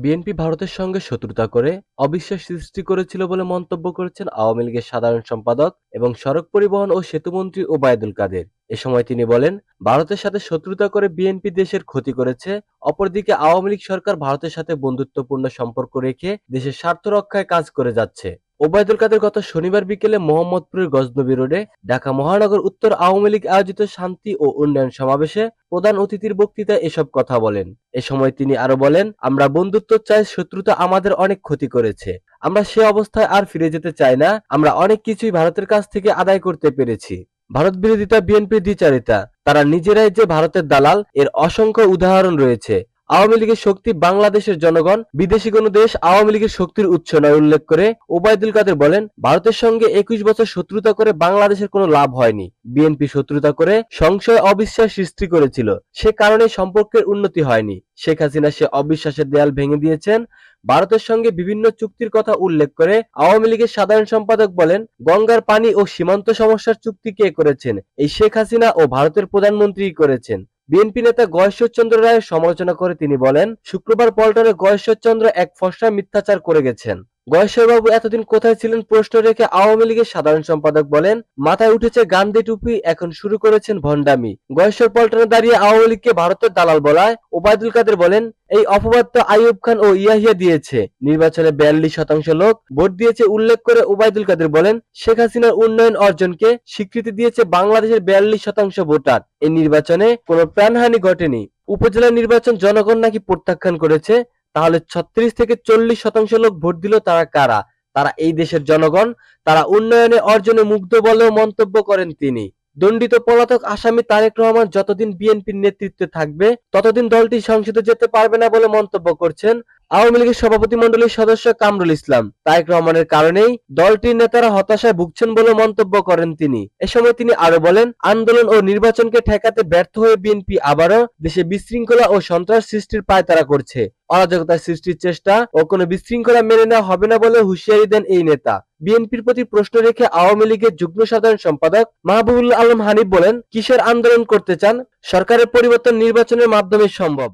BNP ভারতের সঙ্গে শত্রুতা করে অবিশ্বাস সৃষ্টি করেছিল বলে মন্তব্য করেছেন আওয়ামী লীগের সাধারণ সম্পাদক এবং সড়ক পরিবহন ও সেতুমন্ত্রী ওবায়দুল কাদের। এ সময় তিনি বলেন, ভারতের সাথে শত্রুতা করে বিএনপি দেশের ক্ষতি করেছে। অপরদিকে আওয়ামী লীগ সরকার ভারতের সাথে বন্ধুত্বপূর্ণ সম্পর্ক রেখে দেশের স্বার্থ রক্ষায় কাজ করে যাচ্ছে। ওবায়দুল কাদের গত শনিবার বিকেলে মোহাম্মদপুরের গজনবী রোডে ঢাকা মহানগর উত্তর আওয়ামী লীগ আয়োজিত শান্তি ও উন্নয়ন সমাবেশে প্রধান অতিথির বক্তৃতায় এসব কথা বলেন। এ সময় তিনি আরো বলেন, আমরা বন্ধুত্ব চাই, শত্রুতা আমাদের অনেক ক্ষতি করেছে। আমরা সে অবস্থায় আর ফিরে যেতে চাই না। আমরা অনেক কিছুই ভারতের কাছ থেকে আদায় করতে পেরেছি। ভারত বিরোধিতা বিএনপির দ্বিচারিতা, তারা নিজেরাই যে ভারতের দালাল, এর অসংখ্য উদাহরণ রয়েছে। আওয়ামী লীগের শক্তি বাংলাদেশের জনগণ, বিদেশি কোনো দেশ আওয়ামী লীগের শক্তির উৎস নয় উল্লেখ করে ওবায়দুল কাদের বলেন, ভারতের সঙ্গে ২১ বছর শত্রুতা করে বাংলাদেশের কোনো লাভ হয়নি। বিএনপি শত্রুতা করে সংশয় অবিশ্বাস সৃষ্টি করেছিল, সে কারণে সম্পর্কের উন্নতি হয়নি। শেখ হাসিনা সে অবিশ্বাসের দেয়াল ভেঙে দিয়েছেন। ভারতের সঙ্গে বিভিন্ন চুক্তির কথা উল্লেখ করে আওয়ামী লীগের সাধারণ সম্পাদক বলেন, গঙ্গার পানি ও সীমান্ত সমস্যার চুক্তি কে করেছেন? এই শেখ হাসিনা ও ভারতের প্রধানমন্ত্রী করেছেন। বিএনপি নেতা গয়েশ্বরচন্দ্র রায়ের সমালোচনা করে তিনি বলেন, শুক্রবার পল্টনে গয়েশ্বরচন্দ্র এক ফর্সা মিথ্যাচার করে গেছেন। গয়েশ্বরবাবু এতদিন কোথায় ছিলেন প্রশ্ন রেখে আওয়ামী লীগের সাধারণ সম্পাদক বলেন, মাথায় উঠেছে গান্ধী টুপি, এখন শুরু করেছেন ভণ্ডামি। গয়েশ্বর পল্টনে দাঁড়িয়ে আওয়ামী লীগকে ভারতের দালাল বলায় ওবায়দুল কাদের বলেন, এই অপবাদ তো আইয়ুব খান ও ইয়াহিয়া দিয়েছে। নির্বাচনে ৪২% লোক ভোট দিয়েছে উল্লেখ করে ওবায়দুল কাদের বলেন, শেখ হাসিনার উন্নয়ন অর্জনকে স্বীকৃতি দিয়েছে বাংলাদেশের ৪২% ভোটার। এই নির্বাচনে কোনো প্রাণহানি ঘটেনি। উপজেলা নির্বাচন জনগণ নাকি প্রত্যাখ্যান করেছে। তাহলে ৩৬ থেকে ৪০% লোক ভোট দিল, তারা কারা? তারা এই দেশের জনগণ। তারা উন্নয়নে অর্জনে মুগ্ধ বলেও মন্তব্য করেন তিনি। দণ্ডিত পলাতক আসামি তারেক রহমান যতদিন বিএনপির নেতৃত্বে থাকবে ততদিন দলটি সংসদে যেতে পারবে না বলে মন্তব্য করছেন আওয়ামী লীগের সভাপতিমণ্ডলীর সদস্য কামরুল ইসলাম। তারেক রহমানের কারণেই দলটির নেতারা হতাশায় ভুগছেন বলে মন্তব্য করেন তিনি। এ সময় তিনি আরো বলেন, আন্দোলন ও নির্বাচনকে ঠেকাতে ব্যর্থ হয়ে বিএনপি আবারও দেশে বিশৃঙ্খলা ও সন্ত্রাস সৃষ্টির পায়তারা করছে। অরাজকতা সৃষ্টির চেষ্টা ও কোনো বিশৃঙ্খলা মেনে নেওয়া হবে না বলে হুঁশিয়ারি দেন এই নেতা। বিএনপির প্রতি প্রশ্ন রেখে আওয়ামী লীগের যুগ্ম সাধারণ সম্পাদক মাহবুবুল আলম হানিফ বলেন, কিসের আন্দোলন করতে চান? সরকারের পরিবর্তন নির্বাচনের মাধ্যমে সম্ভব।